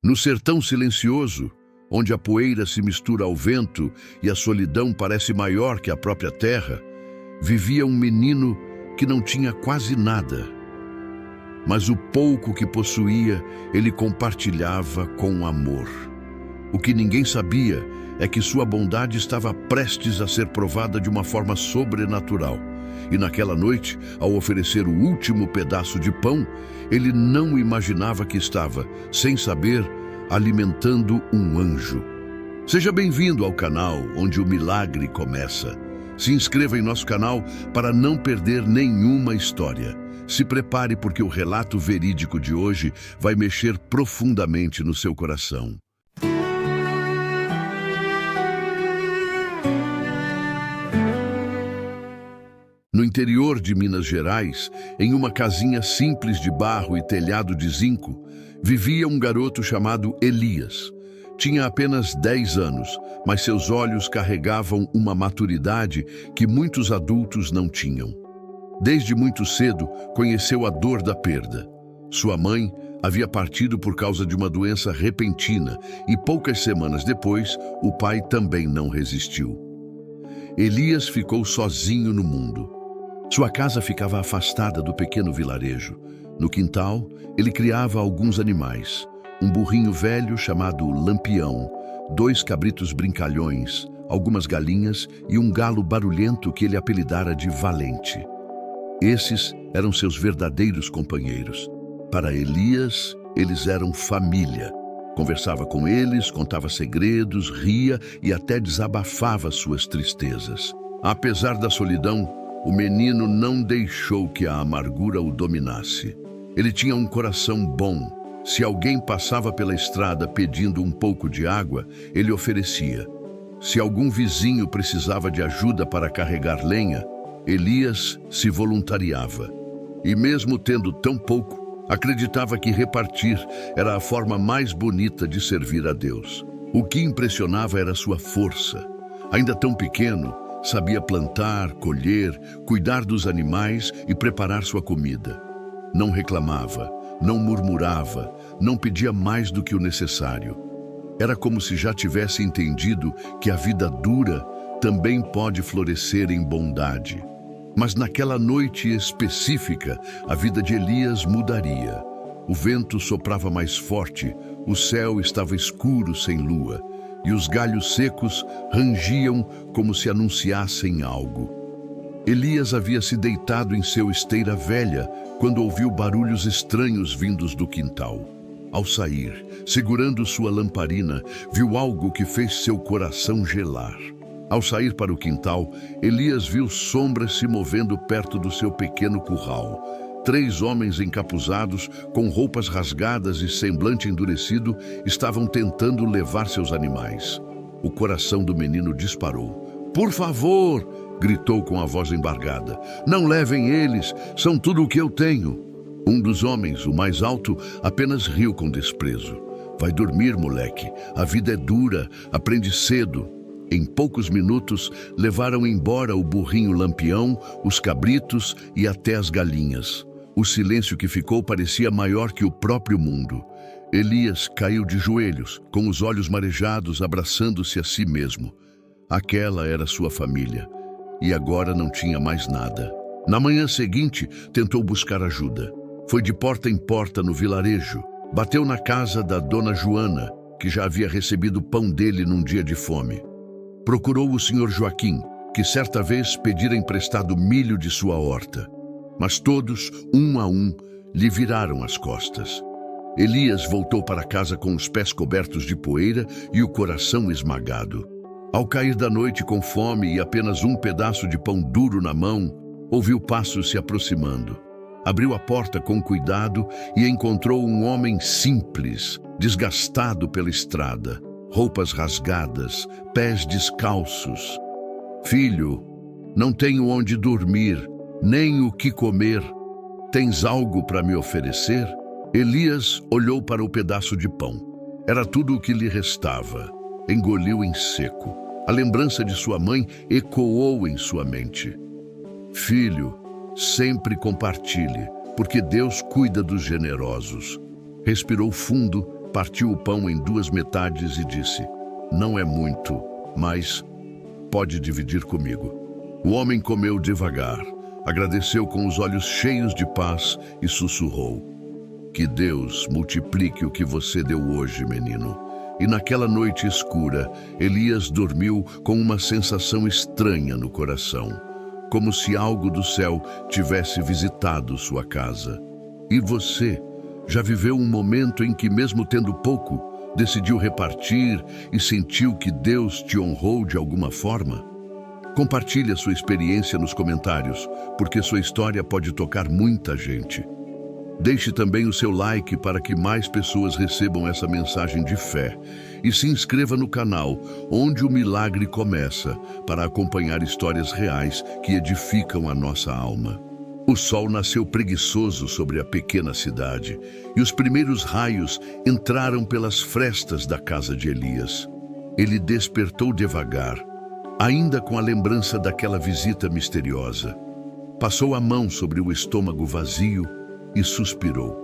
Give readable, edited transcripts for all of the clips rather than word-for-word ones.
No sertão silencioso, onde a poeira se mistura ao vento e a solidão parece maior que a própria terra, vivia um menino que não tinha quase nada. Mas o pouco que possuía, ele compartilhava com amor. O que ninguém sabia é que sua bondade estava prestes a ser provada de uma forma sobrenatural. E naquela noite, ao oferecer o último pedaço de pão, ele não imaginava que estava, sem saber, alimentando um anjo. Seja bem-vindo ao canal onde o milagre começa. Se inscreva em nosso canal para não perder nenhuma história. Se prepare porque o relato verídico de hoje vai mexer profundamente no seu coração. No interior de Minas Gerais, em uma casinha simples de barro e telhado de zinco, vivia um garoto chamado Elias. Tinha apenas 10 anos, mas seus olhos carregavam uma maturidade que muitos adultos não tinham. Desde muito cedo, conheceu a dor da perda. Sua mãe havia partido por causa de uma doença repentina e poucas semanas depois, o pai também não resistiu. Elias ficou sozinho no mundo. Sua casa ficava afastada do pequeno vilarejo. No quintal, ele criava alguns animais. Um burrinho velho chamado Lampião, 2 cabritos brincalhões, algumas galinhas e um galo barulhento que ele apelidara de Valente. Esses eram seus verdadeiros companheiros. Para Elias, eles eram família. Conversava com eles, contava segredos, ria e até desabafava suas tristezas. Apesar da solidão, o menino não deixou que a amargura o dominasse. Ele tinha um coração bom. Se alguém passava pela estrada pedindo um pouco de água, ele oferecia. Se algum vizinho precisava de ajuda para carregar lenha, Elias se voluntariava. E mesmo tendo tão pouco, acreditava que repartir era a forma mais bonita de servir a Deus. O que impressionava era sua força. Ainda tão pequeno, sabia plantar, colher, cuidar dos animais e preparar sua comida. Não reclamava, não murmurava, não pedia mais do que o necessário. Era como se já tivesse entendido que a vida dura também pode florescer em bondade. Mas naquela noite específica, a vida de Elias mudaria. O vento soprava mais forte, o céu estava escuro sem lua, e os galhos secos rangiam como se anunciassem algo. Elias havia se deitado em seu esteira velha quando ouviu barulhos estranhos vindos do quintal. Ao sair, segurando sua lamparina, viu algo que fez seu coração gelar. Ao sair para o quintal, Elias viu sombras se movendo perto do seu pequeno curral. 3 homens encapuzados, com roupas rasgadas e semblante endurecido, estavam tentando levar seus animais. O coração do menino disparou. "Por favor!" gritou com a voz embargada. "Não levem eles, são tudo o que eu tenho." Um dos homens, o mais alto, apenas riu com desprezo. "Vai dormir, moleque. A vida é dura, aprende cedo." Em poucos minutos, levaram embora o burrinho Lampião, os cabritos e até as galinhas. O silêncio que ficou parecia maior que o próprio mundo. Elias caiu de joelhos, com os olhos marejados, abraçando-se a si mesmo. Aquela era sua família. E agora não tinha mais nada. Na manhã seguinte, tentou buscar ajuda. Foi de porta em porta no vilarejo. Bateu na casa da dona Joana, que já havia recebido pão dele num dia de fome. Procurou o senhor Joaquim, que certa vez pedira emprestado milho de sua horta. Mas todos, um a um, lhe viraram as costas. Elias voltou para casa com os pés cobertos de poeira e o coração esmagado. Ao cair da noite com fome e apenas um pedaço de pão duro na mão, ouviu passos se aproximando. Abriu a porta com cuidado e encontrou um homem simples, desgastado pela estrada, roupas rasgadas, pés descalços. "Filho, não tenho onde dormir, nem o que comer. Tens algo para me oferecer?" Elias olhou para o pedaço de pão. Era tudo o que lhe restava. Engoliu em seco. A lembrança de sua mãe ecoou em sua mente. "Filho, sempre compartilhe, porque Deus cuida dos generosos." Respirou fundo partiu o pão em 2 metades e disse: "Não é muito, mas pode dividir comigo." O homem comeu devagar, agradeceu com os olhos cheios de paz e sussurrou: "Que Deus multiplique o que você deu hoje, menino." E naquela noite escura, Elias dormiu com uma sensação estranha no coração, como se algo do céu tivesse visitado sua casa. E você, já viveu um momento em que, mesmo tendo pouco, decidiu repartir e sentiu que Deus te honrou de alguma forma? Compartilhe a sua experiência nos comentários, porque sua história pode tocar muita gente. Deixe também o seu like para que mais pessoas recebam essa mensagem de fé. E se inscreva no canal, onde o milagre começa, para acompanhar histórias reais que edificam a nossa alma. O sol nasceu preguiçoso sobre a pequena cidade, e os primeiros raios entraram pelas frestas da casa de Elias. Ele despertou devagar, ainda com a lembrança daquela visita misteriosa. Passou a mão sobre o estômago vazio e suspirou.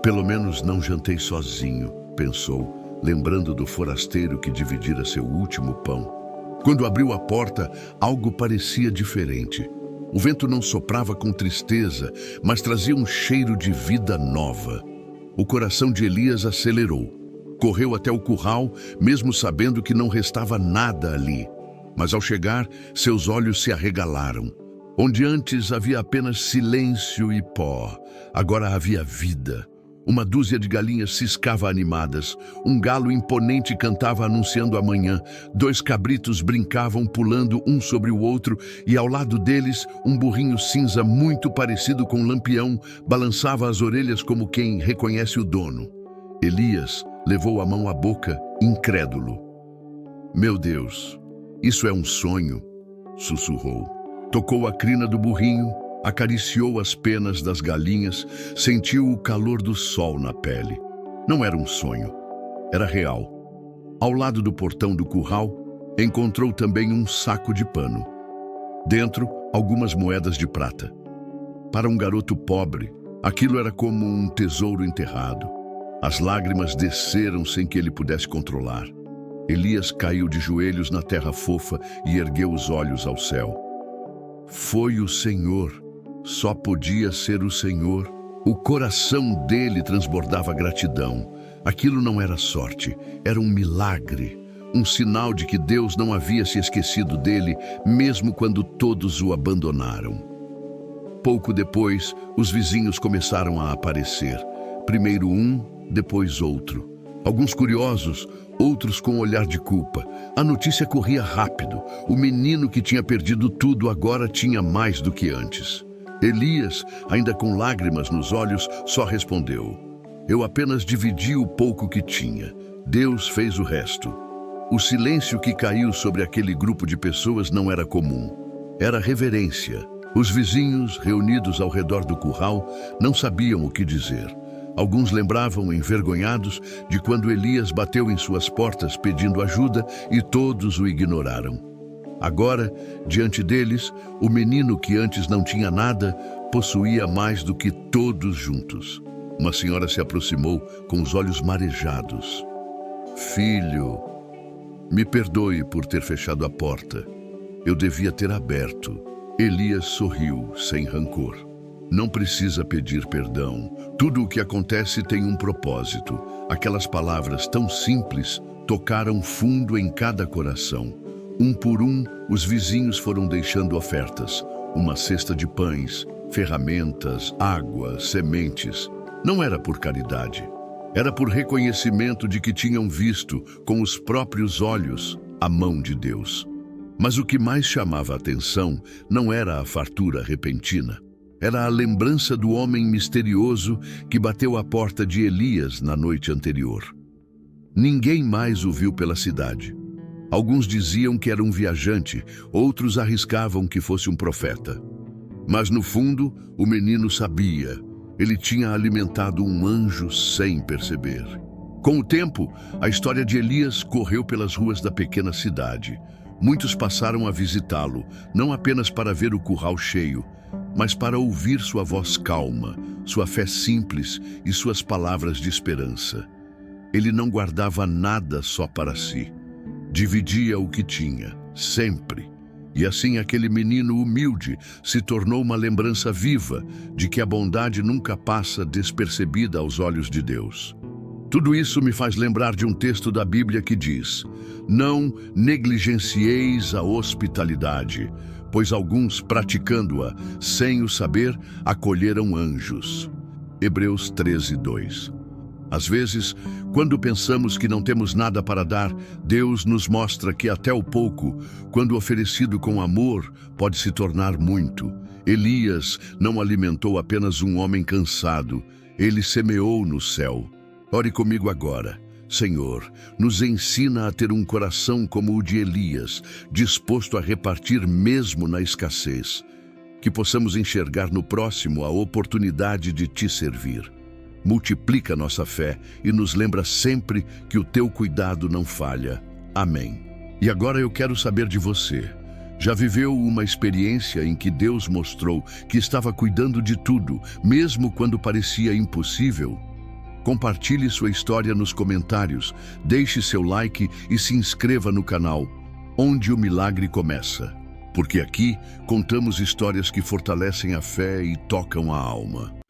"Pelo menos não jantei sozinho", pensou, lembrando do forasteiro que dividira seu último pão. Quando abriu a porta, algo parecia diferente. O vento não soprava com tristeza, mas trazia um cheiro de vida nova. O coração de Elias acelerou. Correu até o curral, mesmo sabendo que não restava nada ali. Mas ao chegar, seus olhos se arregalaram. Onde antes havia apenas silêncio e pó, agora havia vida. Uma dúzia de galinhas ciscava animadas, um galo imponente cantava anunciando a manhã, 2 cabritos brincavam pulando um sobre o outro e ao lado deles um burrinho cinza muito parecido com um lampião balançava as orelhas como quem reconhece o dono. Elias levou a mão à boca, incrédulo. "Meu Deus, isso é um sonho", sussurrou. Tocou a crina do burrinho, acariciou as penas das galinhas, sentiu o calor do sol na pele. Não era um sonho, era real. Ao lado do portão do curral, encontrou também um saco de pano. Dentro, algumas moedas de prata. Para um garoto pobre, aquilo era como um tesouro enterrado. As lágrimas desceram sem que ele pudesse controlar. Elias caiu de joelhos na terra fofa e ergueu os olhos ao céu. Foi o Senhor, só podia ser o Senhor. O coração dele transbordava gratidão. Aquilo não era sorte, era um milagre, um sinal de que Deus não havia se esquecido dele, mesmo quando todos o abandonaram. Pouco depois, os vizinhos começaram a aparecer. Primeiro um, depois outro. Alguns curiosos, outros com olhar de culpa. A notícia corria rápido. O menino que tinha perdido tudo agora tinha mais do que antes. Elias, ainda com lágrimas nos olhos, só respondeu: "Eu apenas dividi o pouco que tinha. Deus fez o resto." O silêncio que caiu sobre aquele grupo de pessoas não era comum. Era reverência. Os vizinhos, reunidos ao redor do curral, não sabiam o que dizer. Alguns lembravam, envergonhados, de quando Elias bateu em suas portas pedindo ajuda e todos o ignoraram. Agora, diante deles, o menino que antes não tinha nada possuía mais do que todos juntos. Uma senhora se aproximou com os olhos marejados. "Filho, me perdoe por ter fechado a porta. Eu devia ter aberto." Elias sorriu, sem rancor. "Não precisa pedir perdão. Tudo o que acontece tem um propósito." Aquelas palavras tão simples tocaram fundo em cada coração. Um por um, os vizinhos foram deixando ofertas. Uma cesta de pães, ferramentas, água, sementes. Não era por caridade. Era por reconhecimento de que tinham visto, com os próprios olhos, a mão de Deus. Mas o que mais chamava a atenção não era a fartura repentina. Era a lembrança do homem misterioso que bateu à porta de Elias na noite anterior. Ninguém mais o viu pela cidade. Alguns diziam que era um viajante, outros arriscavam que fosse um profeta. Mas no fundo, o menino sabia. Ele tinha alimentado um anjo sem perceber. Com o tempo, a história de Elias correu pelas ruas da pequena cidade. Muitos passaram a visitá-lo, não apenas para ver o curral cheio, mas para ouvir sua voz calma, sua fé simples e suas palavras de esperança. Ele não guardava nada só para si. Dividia o que tinha, sempre. E assim aquele menino humilde se tornou uma lembrança viva de que a bondade nunca passa despercebida aos olhos de Deus. Tudo isso me faz lembrar de um texto da Bíblia que diz: não negligencieis a hospitalidade, pois alguns, praticando-a, sem o saber, acolheram anjos. Hebreus 13:2. Às vezes, quando pensamos que não temos nada para dar, Deus nos mostra que até o pouco, quando oferecido com amor, pode se tornar muito. Elias não alimentou apenas um homem cansado, ele semeou no céu. Ore comigo agora. Senhor, nos ensina a ter um coração como o de Elias, disposto a repartir mesmo na escassez. Que possamos enxergar no próximo a oportunidade de te servir. Multiplica nossa fé e nos lembra sempre que o teu cuidado não falha. Amém. E agora eu quero saber de você. Já viveu uma experiência em que Deus mostrou que estava cuidando de tudo, mesmo quando parecia impossível? Compartilhe sua história nos comentários, deixe seu like e se inscreva no canal, onde o milagre começa. Porque aqui contamos histórias que fortalecem a fé e tocam a alma.